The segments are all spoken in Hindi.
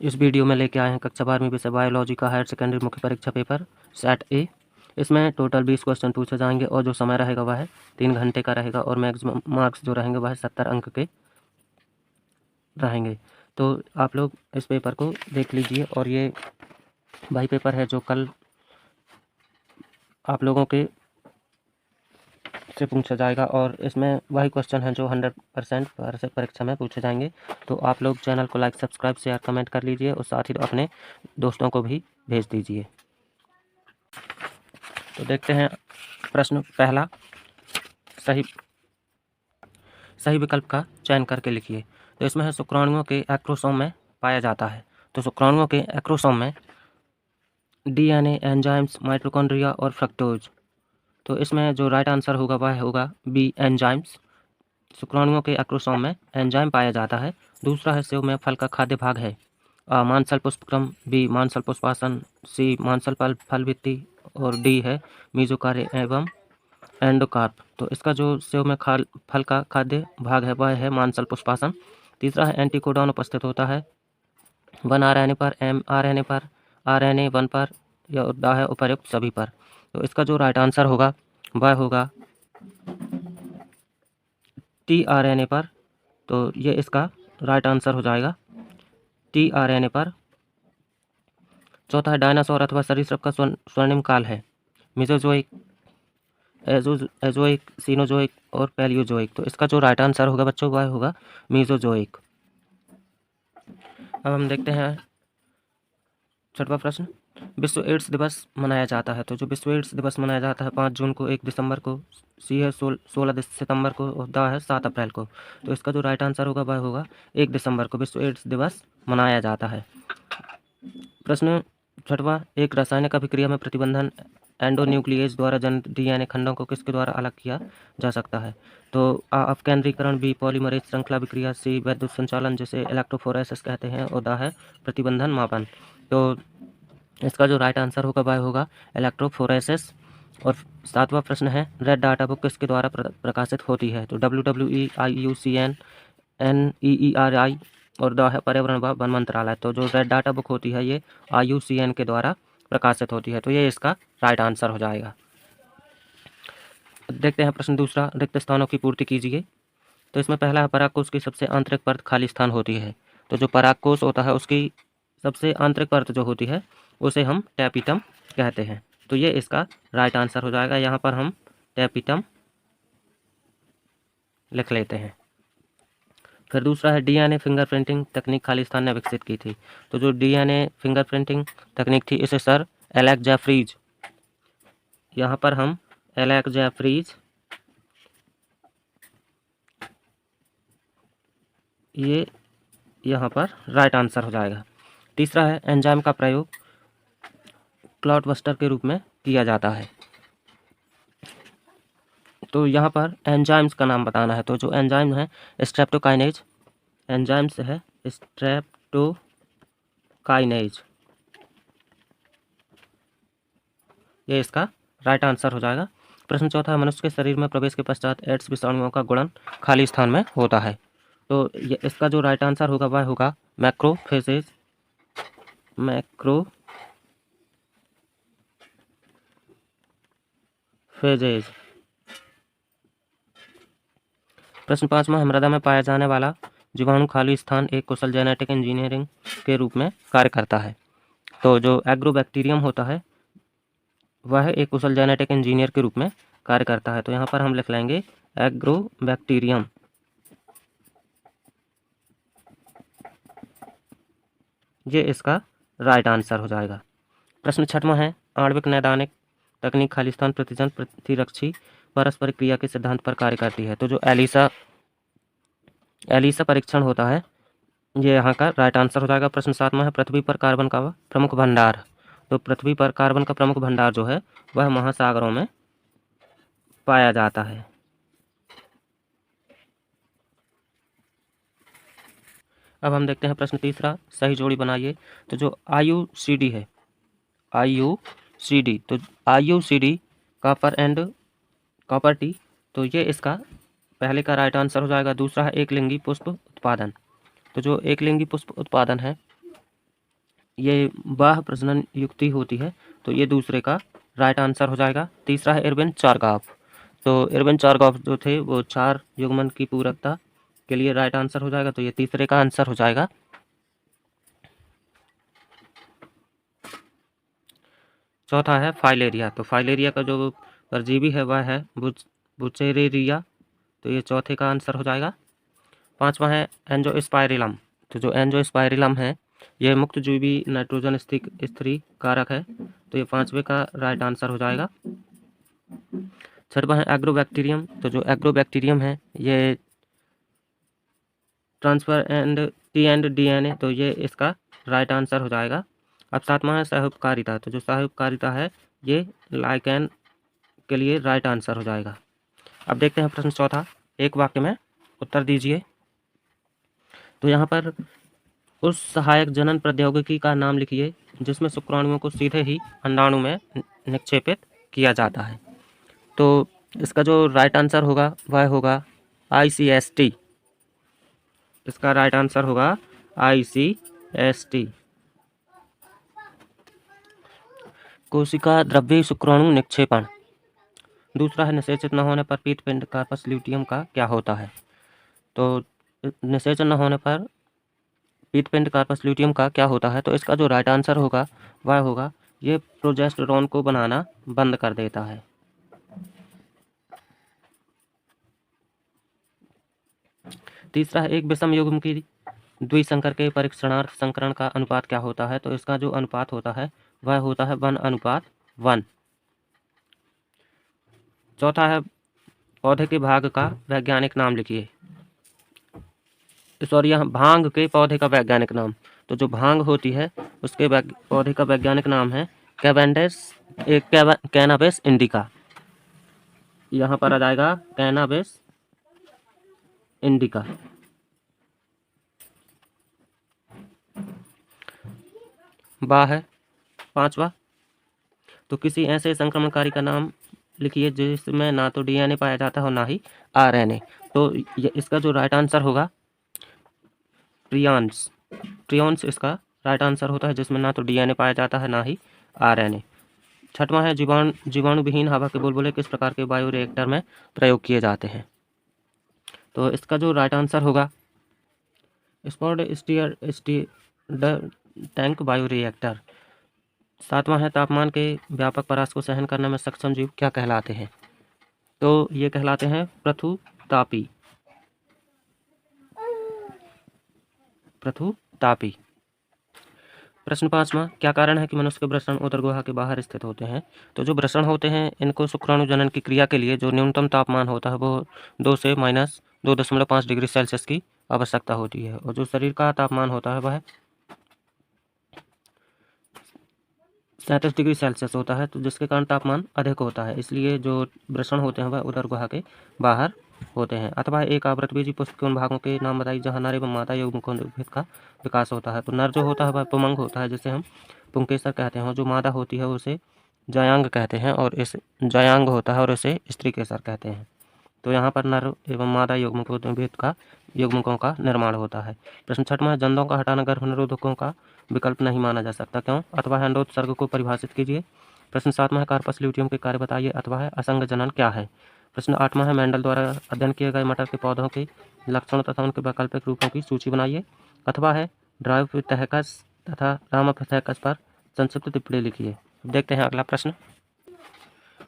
इस वीडियो में लेके आए हैं कक्षा 12वीं विषय बायोलॉजी का हायर सेकेंडरी मुख्य परीक्षा पेपर सेट ए। इसमें टोटल 20 क्वेश्चन पूछे जाएंगे और जो समय रहेगा वह 3 घंटे का रहेगा और मैक्सिमम मार्क्स जो रहेंगे वह 70 अंक के रहेंगे। तो आप लोग इस पेपर को देख लीजिए और ये वही पेपर है जो कल आप लोगों के से पूछा जाएगा और इसमें वही क्वेश्चन हैं जो 100% परीक्षा में पूछे जाएंगे। तो आप लोग चैनल को लाइक, सब्सक्राइब, शेयर, कमेंट कर लीजिए और साथ ही अपने दोस्तों को भी भेज दीजिए। तो देखते हैं प्रश्न पहला, सही विकल्प का चयन करके लिखिए। तो इसमें है शुक्राणुओं के एक्रोसोम में पाया जाता है। तो शुक्राणुओं के एक्रोसोम में डीएनए, एंजाइम्स, माइटोकॉन्ड्रिया और फ्रक्टोज। तो इसमें जो राइट आंसर होगा वह होगा बी, एंजाइम्स। शुक्राणुओं के एक्रोसोम में एंजाइम पाया जाता है। दूसरा है सेव में फल का खाद्य भाग है। मांसल पुष्पक्रम, बी मांसल पुष्पासन, सी मांसल फल भित्ति और डी है मीजोकार्य एवं एंडोकार्प। तो इसका जो सेव में फल का खाद्य भाग है वह है मांसल पुष्पासन। तीसरा है एंटीकोडॉन उपस्थित होता है 1 RNA पर, mRNA पर, RNA 1 पर या दा है उपर्युक्त सभी पर। तो इसका जो राइट आंसर होगा वह होगा tRNA पर। तो ये इसका राइट आंसर हो जाएगा tRNA पर। चौथा है डायनासोर अथवा सरीसृप का स्वर्णिम काल है मेसोजोइक, एजोइक, सीनोजोइक और पैलियोजोइक। तो इसका जो राइट आंसर होगा बच्चों वह होगा मेसोजोइक। अब हम देखते हैं छठवां प्रश्न, विश्व एड्स दिवस मनाया जाता है। तो जो विश्व एड्स दिवस मनाया जाता है 5 जून को, 1 दिसंबर को, सी है 16 सितंबर को और दा है 7 अप्रैल को। तो इसका जो राइट आंसर होगा वह होगा 1 दिसंबर को विश्व एड्स दिवस मनाया जाता है। प्रश्न छठवां, एक रासायनिक अभिक्रिया में प्रतिबंधन एंडोन्यूक्लिएज द्वारा जनित डीएनए खंडों को किसके द्वारा अलग किया जा सकता है। तो अपकेंद्रीकरण, बी पॉलीमरेज श्रृंखला विक्रिया, सी वैद्युत संचालन जिसे इलेक्ट्रोफोरेसिस कहते हैं और दा है प्रतिबंधन मापन। तो इसका जो राइट आंसर होगा वह होगा इलेक्ट्रोफोरेसिस। और 7वां प्रश्न है, रेड डाटा बुक किसके द्वारा प्रकाशित होती है। तो WWE, IUCN, NEERI और द है पर्यावरण व वन मंत्रालय। तो जो रेड डाटा बुक होती है ये IUCN के द्वारा प्रकाशित होती है। तो ये इसका राइट आंसर हो जाएगा। देखते हैं प्रश्न दूसरा, रिक्त स्थानों की पूर्ति कीजिए। तो इसमें पहला है परागकोश की सबसे आंतरिक परत खाली स्थान होती है। तो जो परागकोश होता है उसकी सबसे आंतरिक परत जो होती है उसे हम टैपिटम कहते हैं। तो ये इसका राइट आंसर हो जाएगा। यहाँ पर हम टैपिटम लिख लेते हैं। फिर दूसरा है डीएनए फिंगरप्रिंटिंग तकनीक खाली स्थान ने विकसित की थी। तो जो डीएनए फिंगरप्रिंटिंग तकनीक थी इसे सर एलेक्स जेफरीज, यहाँ पर हम एलेक्स जेफरीज, ये यहाँ पर राइट आंसर हो जाएगा। तीसरा है एंजाइम का प्रयोग क्लॉटबस्टर के रूप में किया जाता है। तो यहाँ पर एंजाइम्स का नाम बताना है। तो जो एंजाइम है स्ट्रेप्टोकाइनेज, एंजाइम्स है स्ट्रेप्टोकाइनेज, ये इसका राइट आंसर हो जाएगा। प्रश्न चौथा है, मनुष्य के शरीर में प्रवेश के पश्चात एड्स विषाणुओं का गुणन खाली स्थान में होता है। तो ये इसका जो राइट आंसर होगा वह होगा मैक्रोफेजेज, मैक्रोफेजेज। प्रश्न 5वां है, मृदा में पाया जाने वाला जीवाणु खाली स्थान एक कुशल जेनेटिक इंजीनियरिंग के रूप में कार्य करता है। तो जो एग्रोबैक्टीरियम होता है वह एक कुशल जेनेटिक इंजीनियर के रूप में कार्य करता है। तो यहाँ पर हम लिख लेंगे एग्रोबैक्टीरियम, ये इसका राइट आंसर हो जाएगा। प्रश्न 6वां है, आणविक नैदानिक तकनीक खाली स्थान प्रतिजन प्रतिरक्षी पारस्परिक क्रिया के सिद्धांत पर कार्य करती है। तो जो एलिसा परीक्षण होता है ये यहाँ का राइट आंसर हो जाएगा। प्रश्न 7वां है, पृथ्वी पर कार्बन का प्रमुख भंडार। तो पृथ्वी पर कार्बन का प्रमुख भंडार जो है वह महासागरों में पाया जाता है। अब हम देखते हैं प्रश्न तीसरा, सही जोड़ी बनाइए। तो जो IUCD है, IUCD, तो IUCD copper and copper T, तो ये इसका पहले का राइट आंसर हो जाएगा। दूसरा है एक लिंगी पुष्प उत्पादन। तो जो एक लिंगी पुष्प उत्पादन है ये बाह्य प्रजनन युक्ति होती है, तो ये दूसरे का राइट आंसर हो जाएगा। तीसरा है इरविन चारगाफ। तो इरविन चारगाफ जो थे वो 4 युग्मन की पूरकता के लिए राइट आंसर हो जाएगा, तो ये तीसरे का आंसर हो जाएगा। चौथा है फाइलेरिया। तो फाइलेरिया का जो परजीवी है वह है बुचेरेरिया, तो ये चौथे का आंसर हो जाएगा। पांचवा है एंजियोस्पाइरिलम। तो जो एंजियोस्पाइरिलम है ये मुक्तजीवी नाइट्रोजन स्थिरी कारक है, तो ये पांचवे का राइट आंसर हो जाएगा। छठवां है एग्रोबैक्टीरियम। तो जो एग्रोबैक्टीरियम है ये ट्रांसफर एंड DNA, तो ये इसका राइट आंसर हो जाएगा। अब सातवां है सहउपकारिता। तो जो सहउपकारिता है ये लाइकेन के लिए राइट आंसर हो जाएगा। अब देखते हैं प्रश्न चौथा, एक वाक्य में उत्तर दीजिए। तो यहाँ पर उस सहायक जनन प्रौद्योगिकी का नाम लिखिए जिसमें शुक्राणुओं को सीधे ही अंडाणु में निक्षेपित किया जाता है। तो इसका जो राइट आंसर होगा वह होगा ICST। इसका राइट आंसर होगा ICST। कोशिका द्रव्य शुक्राणु निक्षेपण। दूसरा है निषेचित न होने पर पीतपिंड कार्पस ल्यूटियम का क्या होता है। तो निषेचन न होने पर पीतपिंड कार्पस ल्यूटियम का क्या होता है, तो इसका जो राइट आंसर होगा वह होगा ये प्रोजेस्टेरोन को बनाना बंद कर देता है। तीसरा है एक विषम युग्म की द्विसंकर के परीक्षणार्थ संकरण का अनुपात क्या होता है। तो इसका जो अनुपात होता है वह होता है 1:1। चौथा है पौधे के भाग का वैज्ञानिक नाम लिखिए। सॉरी, यहाँ भांग के पौधे का वैज्ञानिक नाम। तो जो भांग होती है उसके पौधे का वैज्ञानिक नाम है कैनाबिस इंडिका। यहाँ पर आ जाएगा कैनाबिस इंडिका। बा है पांचवा। तो किसी ऐसे संक्रमणकारी का नाम लिखिए जिसमें ना तो DNA पाया जाता है और ना ही RNA। तो इसका जो राइट आंसर होगा प्रियॉन्स इसका राइट आंसर होता है, जिसमें ना तो DNA पाया जाता है ना ही RNA। छठवां है जीवाणु विहीन हवा के बुलबुले किस प्रकार के बायो रिएक्टर में प्रयोग किए जाते हैं। तो इसका जो राइट आंसर होगा स्टीयर्ड टैंक बायो रिएक्टर। सातवां है तापमान के व्यापक परास को सहन करने में सक्षम जीव क्या कहलाते हैं। तो ये कहलाते हैं पृथुतापी। प्रश्न पांचवा, क्या कारण है कि मनुष्य के वृषण उदर गुहा के बाहर स्थित होते हैं। तो जो वृषण होते हैं इनको शुक्राणु जनन की क्रिया के लिए जो न्यूनतम तापमान होता है वो 2 से -2.5 डिग्री सेल्सियस की आवश्यकता होती है, और जो शरीर का तापमान होता है वह 37 डिग्री सेल्सियस होता है, तो जिसके कारण तापमान अधिक होता है, इसलिए जो वृषण होते हैं वह उदर गुहा के बाहर होते हैं। अथवा एक आवृतबीजी पुष्प के उन भागों के नाम बताइए जहाँ नर एवं मादा युग्मकों का विकास होता है। तो नर जो होता है वह पुमंग होता है, जिसे हम पुंकेसर कहते हैं, और जो मादा होती है उसे जयांग कहते हैं, और इस जयांग होता है और इसे स्त्री केसर कहते हैं। तो यहाँ पर नर एवं मादा युग्मकों का निर्माण होता है। प्रश्न छठवां है जंतुओं का हटाना गर्भ निरोधकों का विकल्प नहीं माना जा सकता, क्यों। अथवा है अंडोत्सर्ग को परिभाषित कीजिए। प्रश्न सातवां है कार्पस ल्यूटियम के कार्य बताइए। अथवा है असंग जनन क्या है। प्रश्न आठवां है मेंडल द्वारा अध्ययन किए गए मटर के पौधों के लक्षणों तथा उनके वैकल्पिक रूपों की सूची बनाइए। अथवा है ड्रायोपिथेकस तथा रामापिथेकस पर संक्षिप्त टिप्पणी लिखिए। देखते हैं अगला प्रश्न।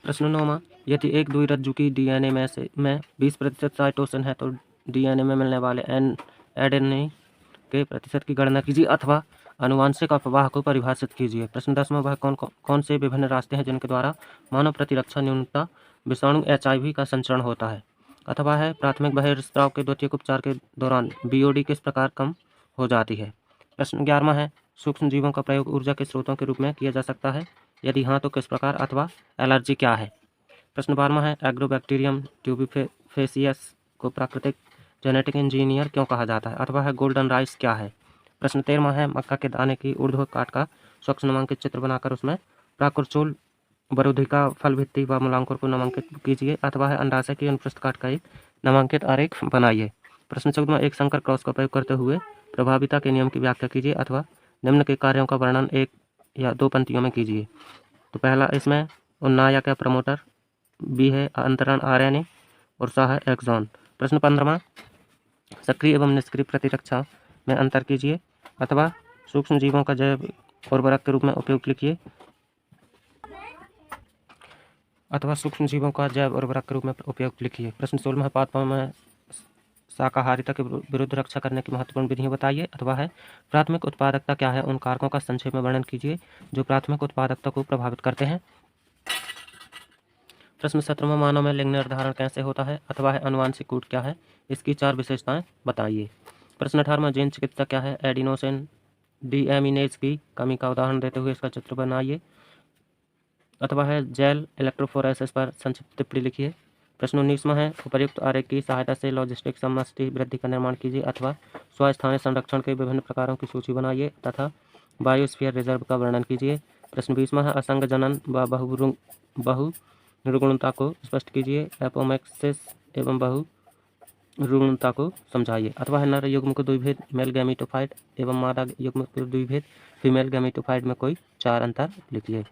प्रश्न 9वां, यदि एक द्विरज्जु की DNA में 20% साइटोसिन है तो DNA में मिलने वाले एडेनिन के प्रतिशत की गणना कीजिए। अथवा आनुवांशिक अफवाह को परिभाषित कीजिए। प्रश्न 10वां, वह कौन से विभिन्न रास्ते हैं जिनके द्वारा मानव प्रतिरक्षा न्यूनता विषाणु HIV का संचरण होता है। अथवा है प्राथमिक बहिर्स्राव के द्वितीयक उपचार के दौरान BOD किस प्रकार कम हो जाती है। प्रश्न 11वां है सूक्ष्म जीवों का प्रयोग ऊर्जा के स्रोतों के रूप में किया जा सकता है, यदि हाँ तो किस प्रकार। अथवा एलर्जी क्या है। प्रश्न 12वां है एग्रोबैक्टीरियम ट्यूबिफेसियस को प्राकृतिक जेनेटिक इंजीनियर क्यों कहा जाता है। अथवा है गोल्डन राइस क्या है। प्रश्न 13वां है मक्का के दाने की ऊर्ध्व काट का स्वच्छ नामांकित चित्र बनाकर उसमें प्राकुरचूल बरुधिका फल भित्ति व मूलांकुर को नामांकित कीजिए। अथवा है अंडाशय की अनुपृष्ठ काट का एक नामांकित आरेख बनाइए। प्रश्न 14वां एक संकर क्रॉस का प्रयोग करते हुए प्रभाविता के नियम की व्याख्या कीजिए। अथवा निम्न के कार्यों का वर्णन एक या दो पंक्तियों में कीजिए। तो पहला इसमें उन्नाया क्या प्रमोटर, बी है अंतरण आरएनए और सा है एक्सॉन। प्रश्न 15वां, सक्रिय एवं निष्क्रिय प्रतिरक्षा में अंतर कीजिए अथवा सूक्ष्म जीवों का जैव उर्वरक के रूप में उपयोग लिखिए प्रश्न 16 पादपों में शाकाहारिता के विरुद्ध रक्षा करने की महत्वपूर्ण विधियां बताइए अथवा है प्राथमिक उत्पादकता क्या है, उन कारकों का संक्षेप में वर्णन कीजिए जो प्राथमिक उत्पादकता को प्रभावित करते हैं। प्रश्न 17 मानव में लिंग निर्धारण कैसे होता है अथवा है अनुवांशिक कूट क्या है, इसकी 4 विशेषताएं बताइए। प्रश्न 18 जीन चिकित्सा क्या है, एडिनोसिन डीएमिनेज की कमी का उदाहरण देते हुए इसका चित्र बनाइए अथवा है जेल इलेक्ट्रोफोरेसिस पर संक्षिप्त टिप्पणी लिखिए। प्रश्न 19वां है उपर्युक्त आरेख की सहायता से लॉजिस्टिक समष्टि वृद्धि का निर्माण कीजिए अथवा स्वस्थानीय संरक्षण के विभिन्न प्रकारों की सूची बनाइए तथा बायोस्फीयर रिजर्व का वर्णन कीजिए। प्रश्न 20वां है असंग जनन व बहुरुग्णता को स्पष्ट कीजिए, एपोमैक्सिस एवं बहुरुग्णता को समझाइए अथवा है नर युग्म को द्विभेद मेल गैमीटोफाइट एवं मादा युग्म को द्विभेद फीमेल गैमीटोफाइट में कोई 4 अंतर लिखिए।